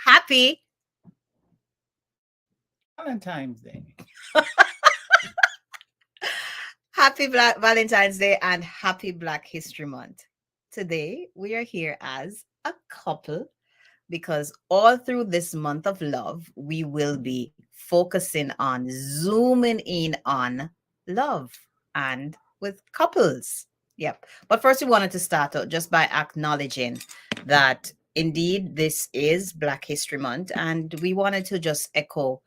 happy Valentine's Day. Happy Black Valentine's Day and happy Black History Month. Today, we are here as a couple because all through this month of love, we will be focusing on zooming in on love and with couples. Yep. But first, we wanted to start out just by acknowledging that indeed this is Black History Month, and we wanted to just echo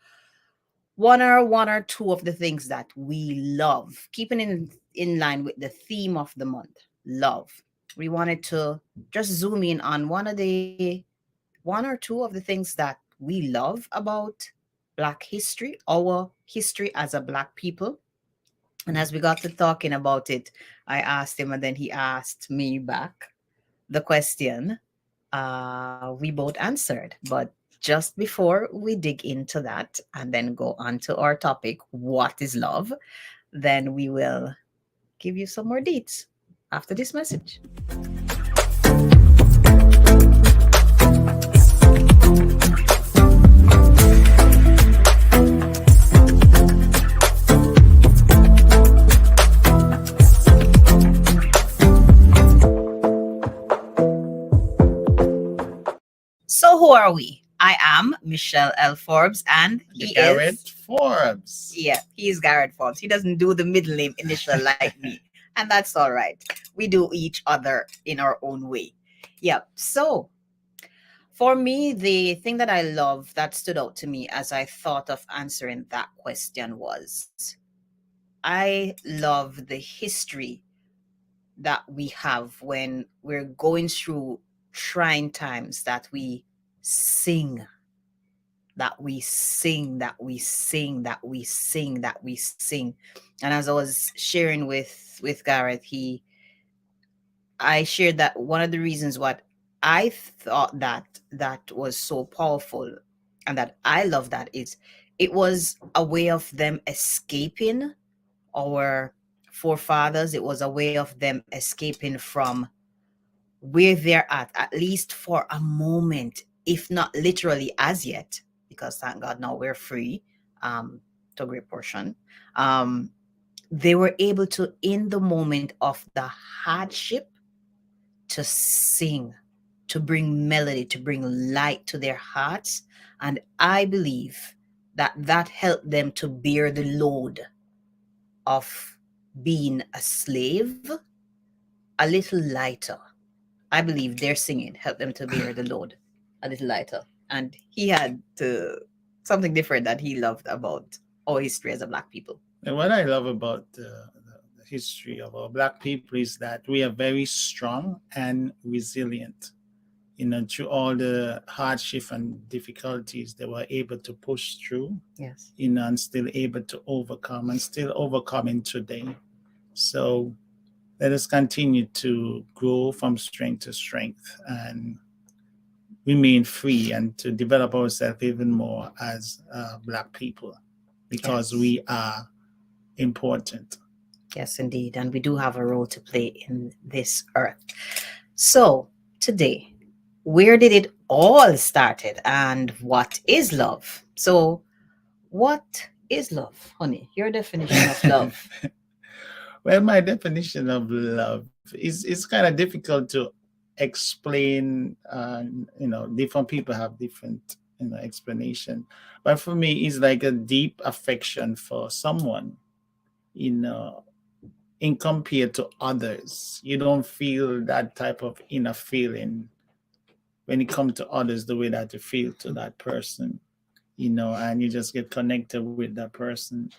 one or two of the things that we love, keeping in line with the theme of the month, love. We wanted to just zoom in on one or two of the things that we love about Black history, our history as a Black people. And as we got to talking about it, I asked him, and then he asked me back the question. We both answered, but just before we dig into that and then go on to our topic, what is love, then we will give you some more deets after this message. So, who are we? I am Michelle L. Forbes, and he Garrett is. Forbes. Yeah, he is Garrett Forbes. He doesn't do the middle name initial like me. And that's all right. We do each other in our own way. Yeah. So, for me, the thing that I love that stood out to me as I thought of answering that question was I love the history that we have when we're going through trying times, that we sing, that we sing, that we sing, that we sing, that we sing. And as I was sharing with Gareth, I shared that one of the reasons what I thought that was so powerful and that I love that is it was a way of them escaping our forefathers. It was a way of them escaping from where they're at least for a moment, if not literally as yet, because thank God now we're free, to a great portion. Um, they were able to, in the moment of the hardship, to sing, to bring melody, to bring light to their hearts. And I believe that that helped them to bear the load of being a slave a little lighter. I believe their singing helped them to bear the load a little lighter. And he had something different that he loved about our history as a Black people. And what I love about the history of our Black people is that we are very strong and resilient. Through all the hardship and difficulties, they were able to push through, Yes. and still able to overcome and still overcoming today. So let us continue to grow from strength to strength and remain free and to develop ourselves even more as Black people because Yes. we are important. Yes, indeed. And we do have a role to play in this earth. So, today, where did it all started and what is love? So, what is love, honey? Your definition of love. Well, my definition of love is kind of difficult to explain. Different people have different explanation, but for me, it's like a deep affection for someone. You know, in compared to others, you don't feel that type of inner feeling when it comes to others the way that you feel to that person. And you just get connected with that person,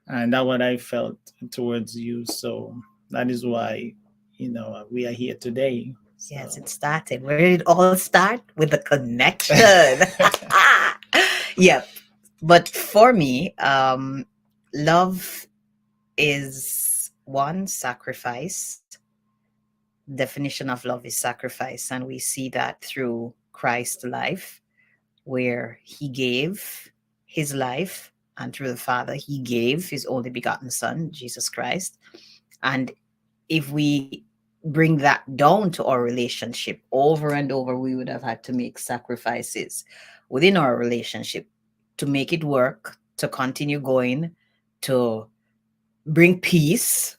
and that's what I felt towards you. So that is why we are here today. Yes, So it started. Where did it all start? With the connection. Yep. But for me, love is one, sacrifice. Definition of love is sacrifice. And we see that through Christ's life, where he gave his life, and through the Father, he gave his only begotten Son, Jesus Christ. And if we bring that down to our relationship over and over, we would have had to make sacrifices. within our relationship to make it work, to continue going, to bring peace.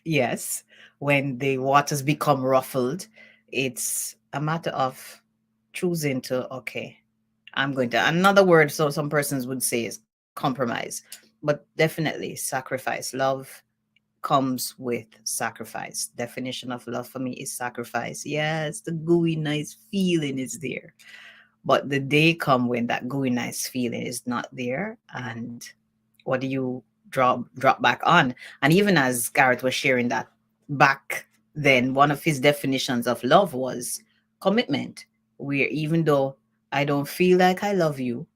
Yes, when the waters become ruffled, it's a matter of choosing to, okay, I'm going to, another word, so some persons would say is compromise, but definitely sacrifice. Love comes with sacrifice. Definition of love for me is sacrifice. Yes, the gooey nice feeling is there. But the day come when that gooey nice feeling is not there, and what do you drop back on? And even as Garrett was sharing that back then, one of his definitions of love was commitment. Where even though I don't feel like I love you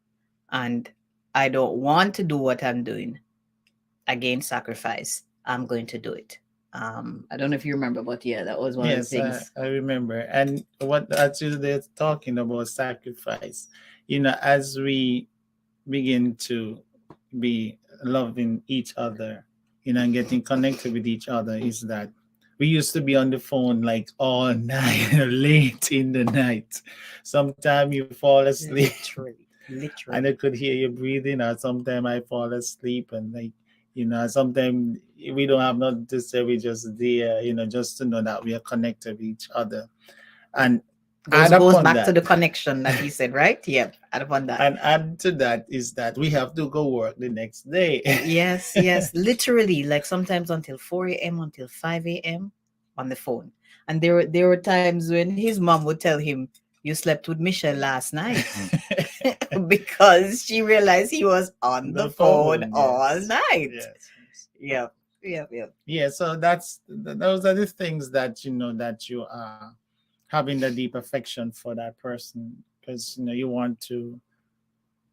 and I don't want to do what I'm doing, again, sacrifice, I'm going to do it. I don't know if you remember, but yeah, that was one of the Yes, things. I remember. And what actually they're talking about sacrifice, as we begin to be loving each other, and getting connected with each other, is that we used to be on the phone like all night, late in the night. Sometimes you fall asleep Literally, and literally. I could hear you breathing, or sometimes I fall asleep, and like, sometimes we don't have nothing to say, we just there, just to know that we are connected with each other. And add Goes upon back to that, the connection that he said, right? Yep. Add upon that. and add to that is that we have to go work the next day. Yes, yes, literally, like sometimes until 4 a.m., until 5 a.m. on the phone. And there were times when his mom would tell him, "You slept with Michelle last night," because she realized he was on the The phone phone, all yes, night. yes, yes. Yep, yep, yep. Yeah, so those are the things that that you are having the deep affection for that person, because you want to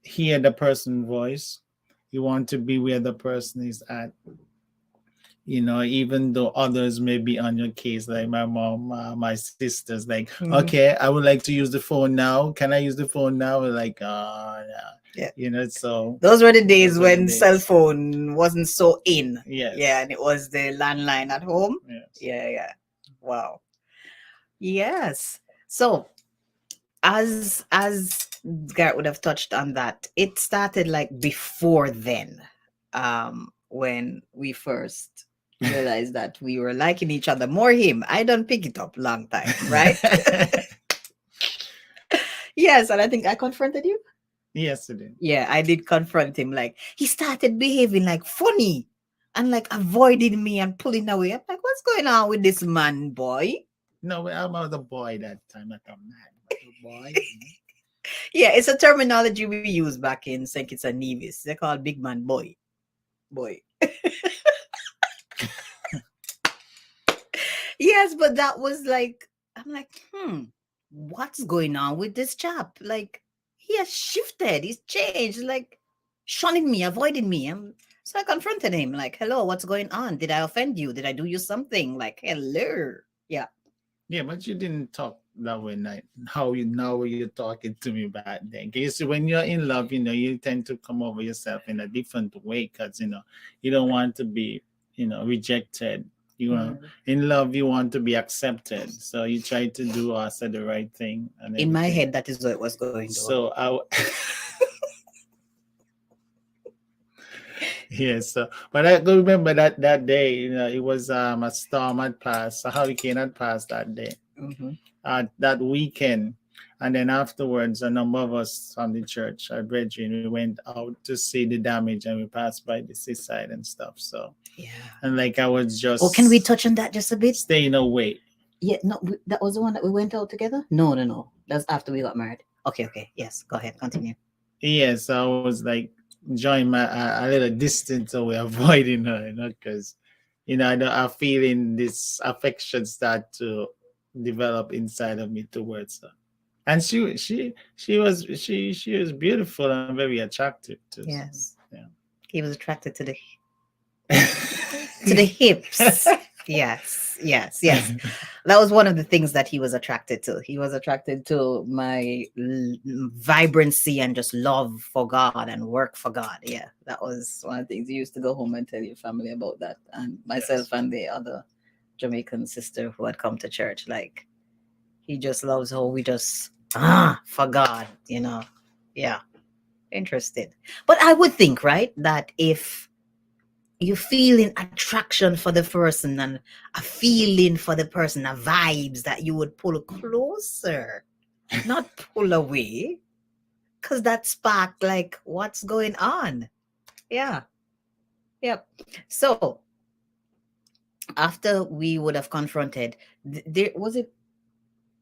hear the person's voice, you want to be where the person is at, even though others may be on your case, like my mom, my sisters, like, Mhm. okay, I would like to use the phone now, can I use the phone now? We're like, yeah, Yeah. so Those were the days those were the when cell days. phone wasn't so in. Yes. Yeah, and it was the landline at home. Yes. Yeah, yeah. Wow. Yes. So as Garrett would have touched on that, it started like before then, when we first realized that we were liking each other more. Him, I don't pick it up long time, right? Yes, and I think I confronted you. Yes, it did. Yeah, I did confront him. Like he started behaving like funny and like avoiding me and pulling away. I'm like, what's going on with this man, boy? No, I'm not a boy that time, not a man, but a boy. Yeah, it's a terminology we use back in St. Kitts and Nevis. They call big man boy. Boy. Yes, but that was like, I'm like, what's going on with this chap? Like, he has shifted, he's changed, like shunning me, avoiding me. So I confronted him, like, hello, what's going on? Did I offend you? Did I do you something? Like, hello. Yeah. Yeah, but you didn't talk that way. Night. How you now you're talking to me back then? Because when you're in love, you tend to come over yourself in a different way. Because you don't want to be, rejected. In love, you want to be accepted. So you try to do also the right thing and In my everything. head, that is what was going to. So yes, but I could remember that day. It was a storm had passed, a hurricane had passed that day. Mm-hmm. That weekend. And then afterwards, a number of us from the church, our brethren, we went out to see the damage and we passed by the seaside and stuff. So, Yeah. and like I was just. Oh, can we touch on that just a bit? Staying away. Yeah, no, that was the one that we went out together? No, no, no. That's after we got married. Okay, okay. Yes, go ahead. Continue. Yes, I was like enjoying my a little distance away, avoiding her, because I'm feeling this affection start to develop inside of me towards her. And she was beautiful and very attractive too. Yes. So, yeah. He was attracted to the hips. Yes, yes, yes. That was one of the things that he was attracted to. He was attracted to my vibrancy and just love for God and work for God. Yeah, that was one of the things. You used to go home and tell your family about that, and myself Yes. and the other Jamaican sister who had come to church. Like, he just loves how we just For God, Yeah, interesting. But I would think, right, that if you feeling attraction for the person and a feeling for the person, a vibes that you would pull closer, not pull away, because that spark, like, what's going on? Yeah, yep. So after we would have confronted, there was it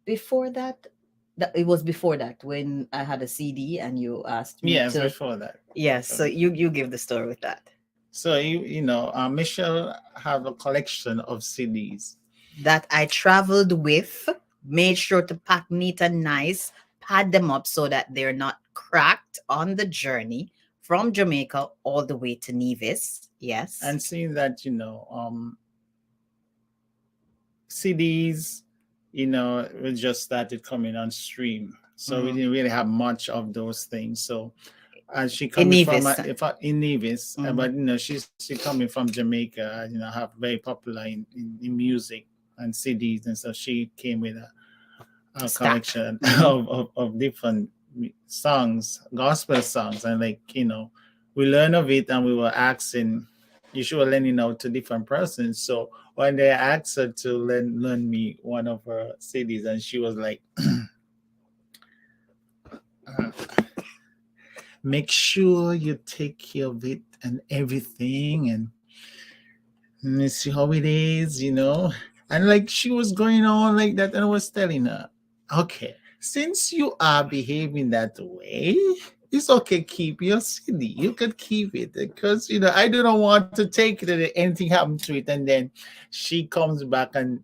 before that. That it was before that when I had a CD and you asked me Yes, to. before that. Yes, so you give the story with that. So Michelle have a collection of CDs. That I traveled with, made sure to pack neat and nice, pad them up so that they're not cracked on the journey from Jamaica all the way to Nevis. Yes. And seeing that CDs, we just started coming on stream, so we didn't really have much of those things. So she coming from in Nevis, but she coming from Jamaica, have very popular in music and CDs, and so she came with a collection of different songs, gospel songs, and we learn of it, and we were asking, you should lending out to different persons. So when they asked her to lend me one of her CDs, and she was like, make sure you take care of it and everything, and let's see how it is, and like she was going on like that, and I was telling her, okay, since you are behaving that way, it's okay, keep your CD, you could keep it, because I do not want to take it and anything happened to it, and then she comes back and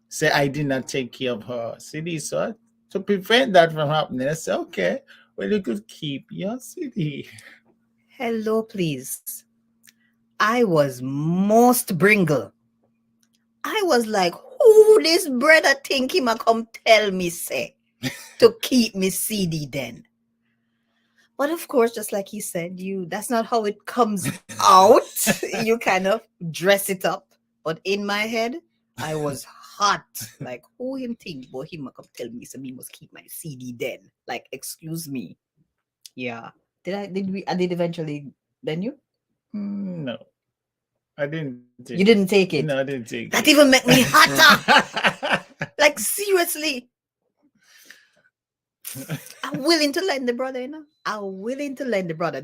say I did not take care of her CD. So to prevent that from happening, I said, okay, well, you could keep your CD. Hello, please. I was most bringle. I was like, who this brother think him a come tell me say to keep me CD then? But of course, just like he said, that's not how it comes out. You kind of dress it up. But in my head, I was hot. Like, who him think? But him a come tell me so me must keep my CD then. Like, excuse me. Yeah. I did eventually then you? No. I didn't take You didn't take it? No, I didn't take that it. Even make me hotter. Like, seriously. I'm willing to lend the brother, I'm willing to lend the brother.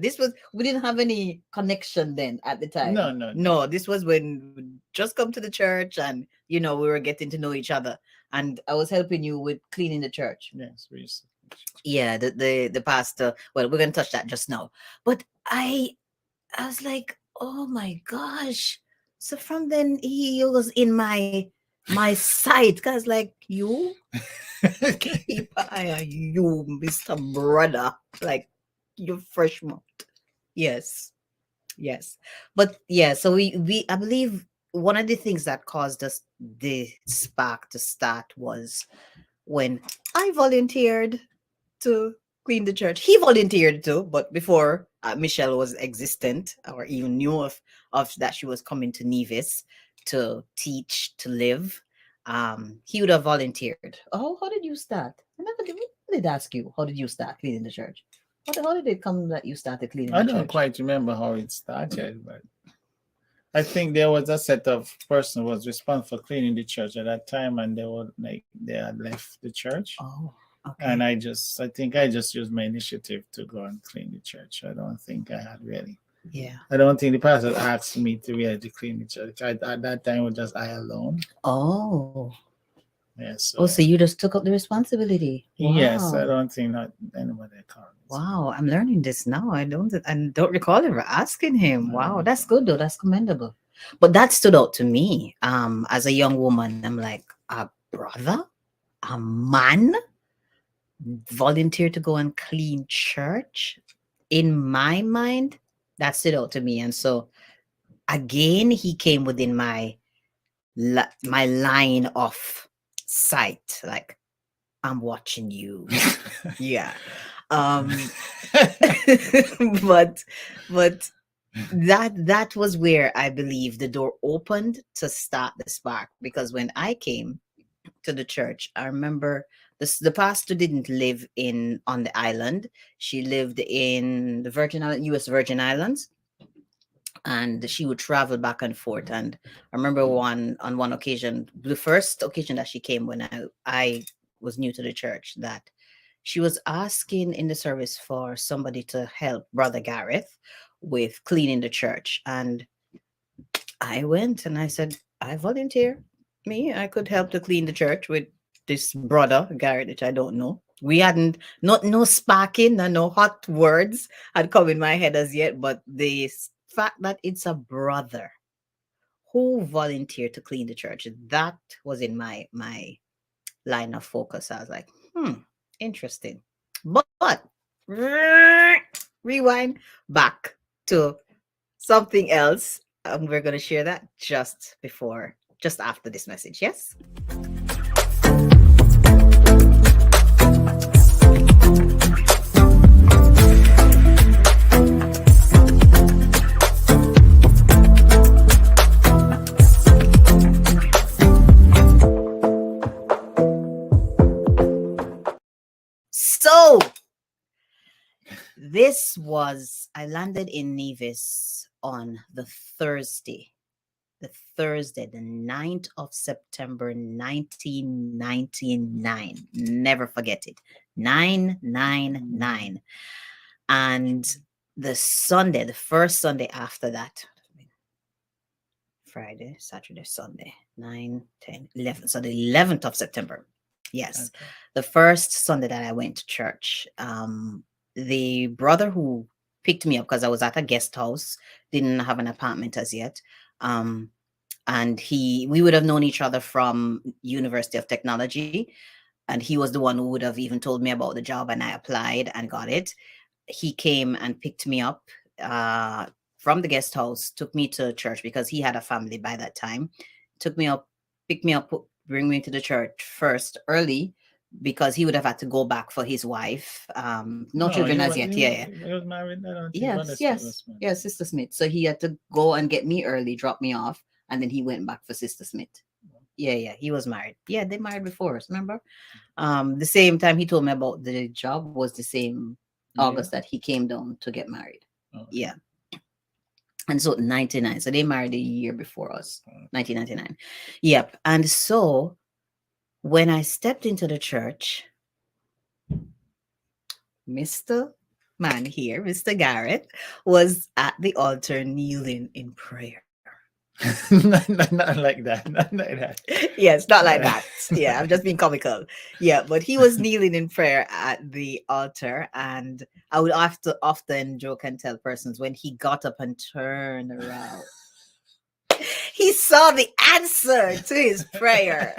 We didn't have any connection then at the time. No, this was when we just come to the church, and we were getting to know each other, and I was helping you with cleaning the church. Yes, please. Yeah, the pastor. Well, we're gonna touch that just now. But I was like, oh my gosh. So from then he was in my sight, because like, you keep an eye on you, Mr. Brother, like, you're fresh mouth. Yes. But yeah, so we I believe one of the things that caused us the spark to start was when I volunteered to clean the church. He volunteered too, but before Michelle was existent or even knew of that she was coming to Nevis to teach, to live, he would have volunteered. Oh, how did you start? I never did ask you, how did you start cleaning the church? How did it come that you started cleaning the church? I don't quite remember how it started, but I think there was a set of person who was responsible for cleaning the church at that time, and they had left the church. Oh, okay. And I think I just used my initiative to go and clean the church. I don't think I had really. Yeah. I don't think the pastor asked me to really to clean the church. At that time, it was just I alone. Oh. Yes. Yeah, so you just took up the responsibility. Wow. Yes, I don't think that anybody called. Wow, I'm learning this now. I don't recall ever asking him. Wow, that's good though. That's commendable. But that stood out to me. As a young woman, I'm like, a brother, a man, volunteer to go and clean church. In my mind, that stood out to me, and so again, he came within my line of sight. Like, I'm watching you. Yeah. But that was where I believe the door opened to start the spark, because when I came to the church, I remember the pastor didn't live in on the island. She lived in the U.S. Virgin Islands, and she would travel back and forth. And I remember one occasion, the first occasion that she came when I was new to the church, that she was asking in the service for somebody to help Brother Gareth with cleaning the church. And I went and I said, I volunteer. I could help to clean the church with this brother, Gareth, which I don't know. We hadn't, not no sparking and no hot words had come in my head as yet, but the fact that it's a brother who volunteered to clean the church, that was in my line of focus. I was like, interesting. But rewind back to something else. We're going to share that just after this message. Yes. So I landed in Nevis on the Thursday, the 9th of September, 1999. Never forget it. 999. And the first Sunday after that, Friday, Saturday, Sunday, 9, 10, 11. So the 11th of September. Yes. Okay. The first Sunday that I went to church, the brother who picked me up, because I was at a guest house, didn't have an apartment as yet. And we would have known each other from University of Technology. And he was the one who would have even told me about the job, and I applied and got it. He came and picked me up from the guest house, took me to church because he had a family by that time. Picked me up, bring me to the church first early, because he would have had to go back for his wife. No children as yet. He was married. Yes, Sister Smith. So he had to go and get me early, drop me off, and then he went back for Sister Smith. Yeah, he was married. Yeah, they married before us, remember? The same time he told me about the job was the same August that he came down to get married. Okay. Yeah. And so 99. So they married a year before us, 1999. Yep. And so when I stepped into the church, Mr. Man here, Mr. Gareth, was at the altar kneeling in prayer. not like that. Not like that. Yes, not like that. Yeah, I'm just being comical. Yeah, but he was kneeling in prayer at the altar, and I would often joke and tell persons when he got up and turned around, he saw the answer to his prayer.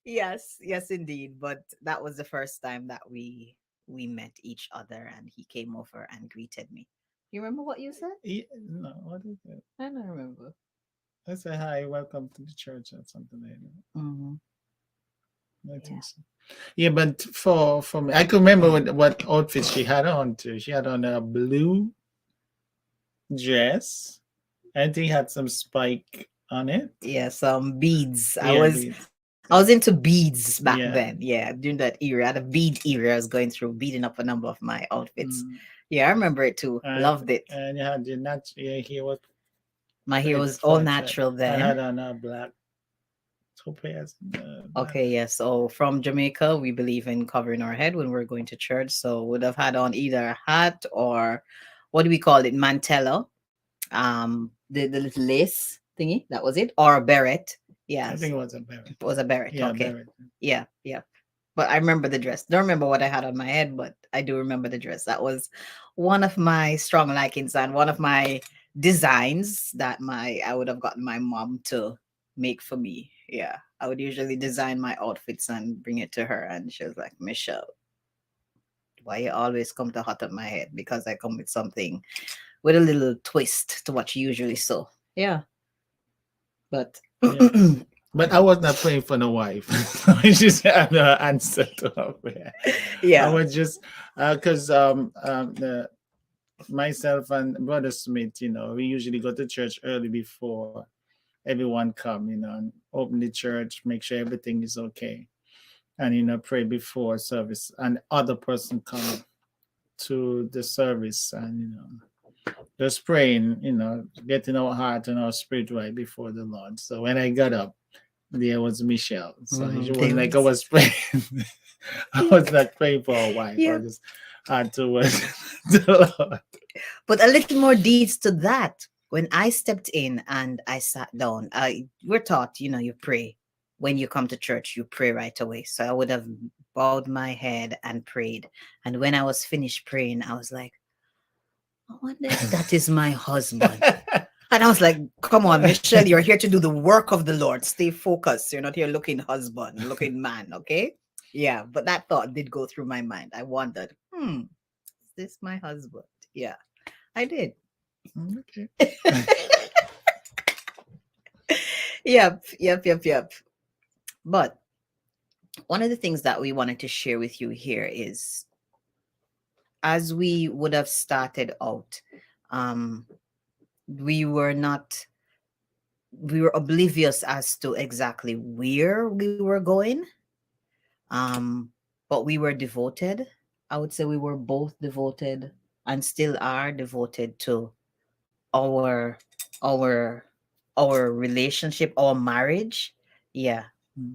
Yes, indeed. But that was the first time that we met each other, and he came over and greeted me. You remember what you said? Yeah, no, what is it? I don't remember. I said, hi, welcome to the church, or something like that. Mm-hmm. I think so. Yeah, but for me, I can remember what outfit she had on too. She had on a blue dress. I think it had some spike on it. Yeah, some beads. Yeah, I was into beads back then. Yeah, during that era, I had a bead era. I was going through, beading up a number of my outfits. Yeah, I remember it too. Loved it. And you had your hair was. My hair was all natural then. I had on a black topaz. Okay, yes. So from Jamaica, we believe in covering our head when we're going to church. So would have had on either a hat or what do we call it, mantella, the little lace thingy. That was it, or a beret. Yeah, I think it was a beret. It was a beret. Yeah, okay. Beret. Yeah. But I remember the dress. Don't remember what I had on my head, but I do remember the dress. That was one of my strong likings and one of my designs that I would have gotten my mom to make for me. Yeah. I would usually design my outfits and bring it to her. And she was like, Michelle, why you always come to hot up my head? Because I come with something with a little twist to what you usually sew. Yeah. But but I was not praying for no wife. I just had no answer to her. Yeah. I was just because myself and Brother Smith, we usually go to church early before everyone come, and open the church, make sure everything is okay, and pray before service, and other person come to the service, and just praying, getting our heart and our spirit right before the Lord. So when I got up, there was Michelle. So it wasn't like I was praying. I was not praying for a wife. Yeah. I just had to worship the Lord. But a little more deeds to that. When I stepped in and I sat down, we're taught, you pray. When you come to church, you pray right away. So I would have bowed my head and prayed. And when I was finished praying, I was like, I wonder if that is my husband. And I was like, come on, Michelle, you're here to do the work of the Lord. Stay focused. You're not here looking husband, looking man, okay? Yeah, but that thought did go through my mind. I wondered, is this my husband? Yeah, I did. Okay. Yep. But one of the things that we wanted to share with you here is, as we would have started out, we were oblivious as to exactly where we were going. But we were devoted. I would say we were both devoted and still are devoted to our our relationship, our marriage. Yeah.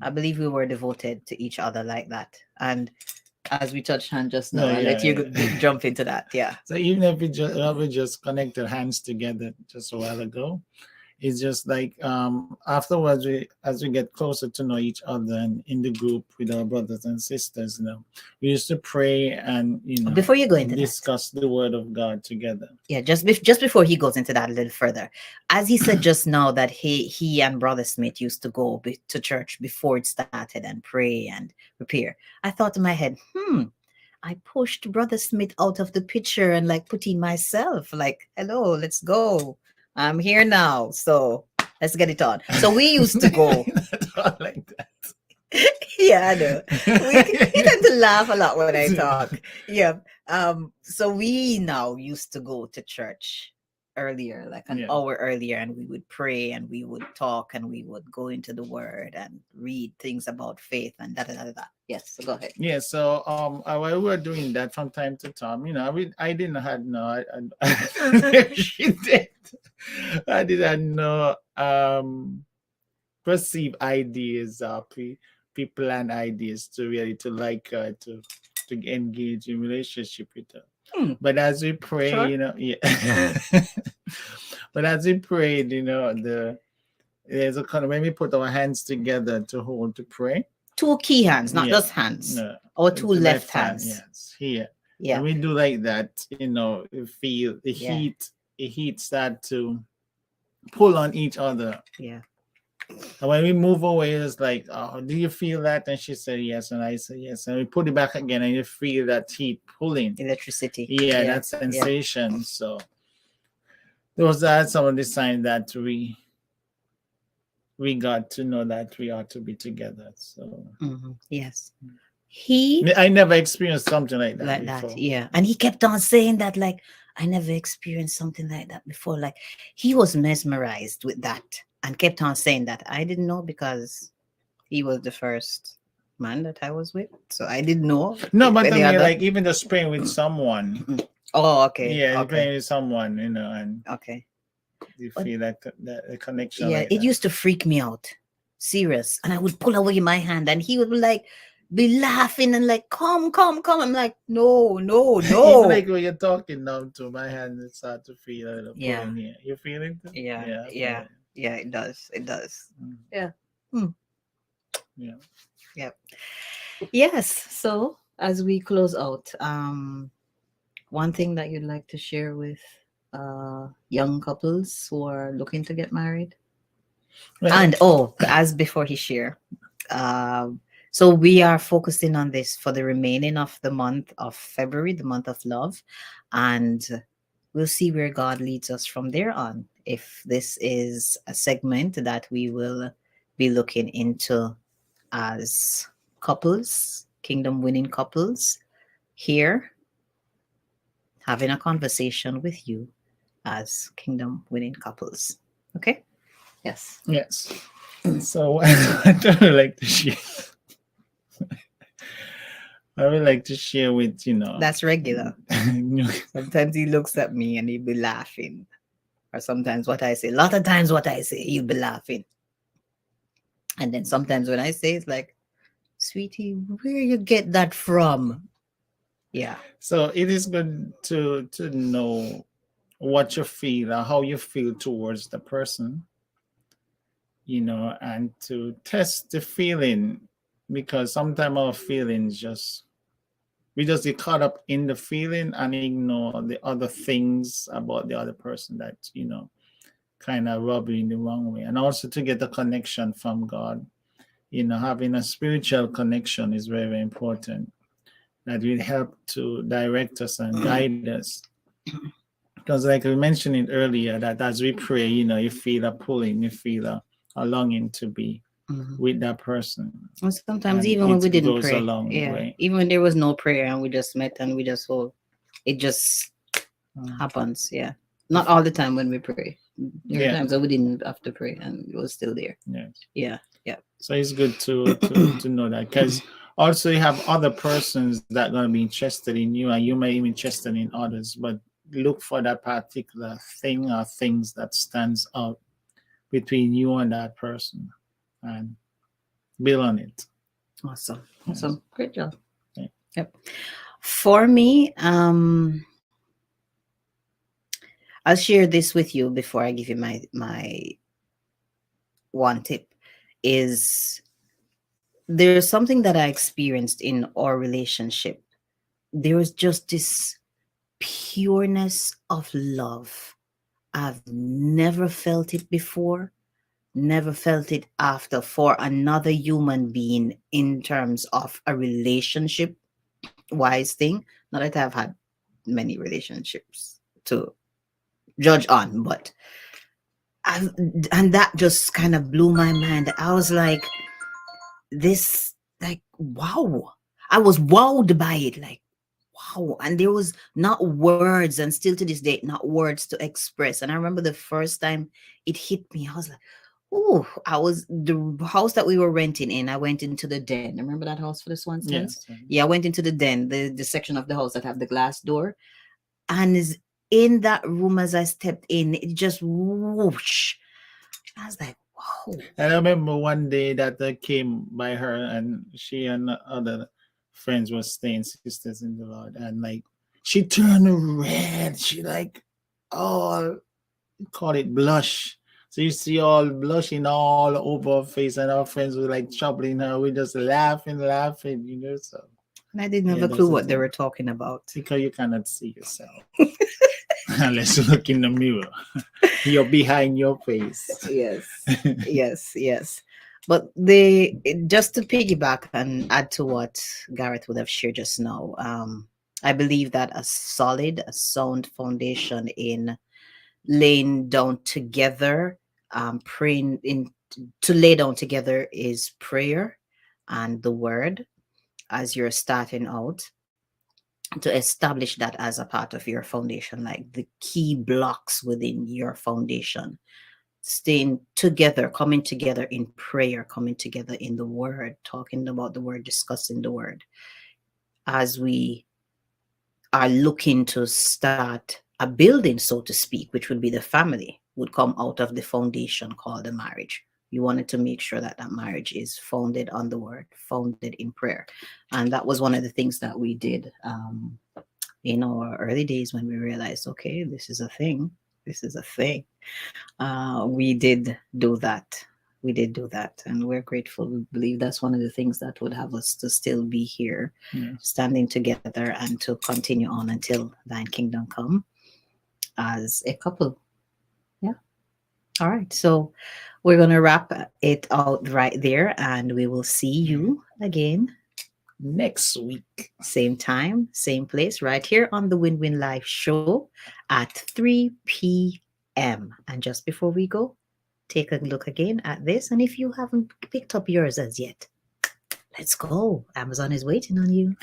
I believe we were devoted to each other like that. And as we touched on just now, I'll let you jump into that. Yeah. So even if we just connected hands together just a while ago, it's just like afterwards, as we get closer to know each other and in the group with our brothers and sisters, we used to pray and before you go into discuss the word of God together. Yeah, just before he goes into that a little further, as he said just now that he and Brother Smith used to go to church before it started and pray and prepare. I thought in my head, I pushed Brother Smith out of the picture and like put in myself, like, hello, let's go. I'm here now, so let's get it on. So we used to go like that. Yeah, I know. We tend to laugh a lot when I talk. Yeah. So we now used to go to church earlier, like an hour earlier, and we would pray and we would talk and we would go into the word and read things about faith and da. Yes, so go ahead. Yeah, so while we were doing that from time to time, I didn't have she did. I didn't know perceive ideas of people and ideas to really to like her to engage in relationship with her. But as we pray, but as we prayed, there's a kind of when we put our hands together to hold to pray. Two key hands, not just hands. Or two left hands. Yes, here. Yeah. And we do like that, you feel the heat start to pull on each other. Yeah. And when we move away, it's like, oh, do you feel that? And she said yes, and I said yes. And we put it back again, and you feel that heat pulling. Electricity. Yeah, that sensation. So those are some of the signs that we got to know that we ought to be together. So yes. I never experienced something like that before. Yeah. And he kept on saying that, like, I never experienced something like that before. Like, he was mesmerized with that and kept on saying that. I didn't know because he was the first man that I was with. So I didn't know. No, but I mean, like, even just praying with someone. Oh, okay. Yeah, praying with someone, and okay. You feel that connection. Yeah, it used to freak me out. Serious. And I would pull away my hand and he would be laughing and like, come. I'm like, no. Even like when you're talking now to my hand, it starts to feel a little pulling here. You feel it? Yeah, it does. Yeah. Yeah. Yes. So as we close out, one thing that you'd like to share with young couples who are looking to get married? And as before he share, so we are focusing on this for the remaining of the month of February, the month of love, and we'll see where God leads us from there on. If this is a segment that we will be looking into as couples, kingdom winning couples, here having a conversation with you as kingdom winning couples. Okay. Yes. Yes. So I would like to share. I would like to share with That's regular. Sometimes he looks at me and he'll be laughing. Or sometimes what I say, a lot of times what I say, he'll be laughing. And then sometimes when I say, it's like, sweetie, where you get that from? Yeah. So it is good to know what you feel or how you feel towards the person, and to test the feeling, because sometimes our feelings we just get caught up in the feeling and ignore the other things about the other person that kind of rub you in the wrong way. And also to get a connection from God, having a spiritual connection is very, very important. That will help to direct us and guide us. Because like we mentioned it earlier, that as we pray, you feel a pulling, you feel a longing to be with that person. And sometimes And even when it we didn't goes pray, a long way. even when there was no prayer and we just met and we just it just happens. Yeah, not all the time when we pray. There are times that we didn't have to pray and it was still there. Yes. Yeah. So it's good to know that, because also you have other persons that are going to be interested in you, and you may be interested in others, but look for that particular thing or things that stands out between you and that person and build on it. Awesome. Yes. Great job. Yeah. Yep. For me, I'll share this with you before I give you my one tip. Is there's something that I experienced in our relationship. There was just this pureness of love. I've never felt it before, never felt it after, for another human being, in terms of a relationship wise thing. Not that I've had many relationships to judge on, but and that just kind of blew my mind. I was like, this, like, wow. I was wowed by it, like, wow. And there was not words, and still to this day, not words to express. And I remember the first time it hit me, I was like, oh, the house that we were renting in, I went into the den. Remember that house for the Swanstons? Yes. Yeah, I went into the den, the section of the house that have the glass door. And is in that room, as I stepped in, it just whoosh. I was like, wow. And I remember one day that I came by her, and she and other friends were staying, sisters in the Lord, and like she turned red. She like all call it blush. So you see all blushing all over her face, and our friends were like troubling her. We just laughing. So. And I didn't have a clue what they were talking about. Because you cannot see yourself. Unless you look in the mirror. You're behind your face. Yes. But just to piggyback and add to what Gareth would have shared just now, I believe that a sound foundation in laying down together, to lay down together is prayer and the word as you're starting out, to establish that as a part of your foundation, like the key blocks within your foundation. Staying together, coming together in prayer, coming together in the word, talking about the word, discussing the word, as we are looking to start a building, so to speak, which would be the family, would come out of the foundation called the marriage. You wanted to make sure that marriage is founded on the word, founded in prayer. And that was one of the things that we did in our early days, when we realized, okay, this is a thing. We did do that. And we're grateful. We believe that's one of the things that would have us to still be here, standing together and to continue on until thine kingdom come as a couple. Yeah. All right. So we're going to wrap it out right there, and we will see you again next week. Same time, same place, right here on the Win-Win Live show at 3 p.m. And just before we go, take a look again at this. And if you haven't picked up yours as yet, let's go. Amazon is waiting on you.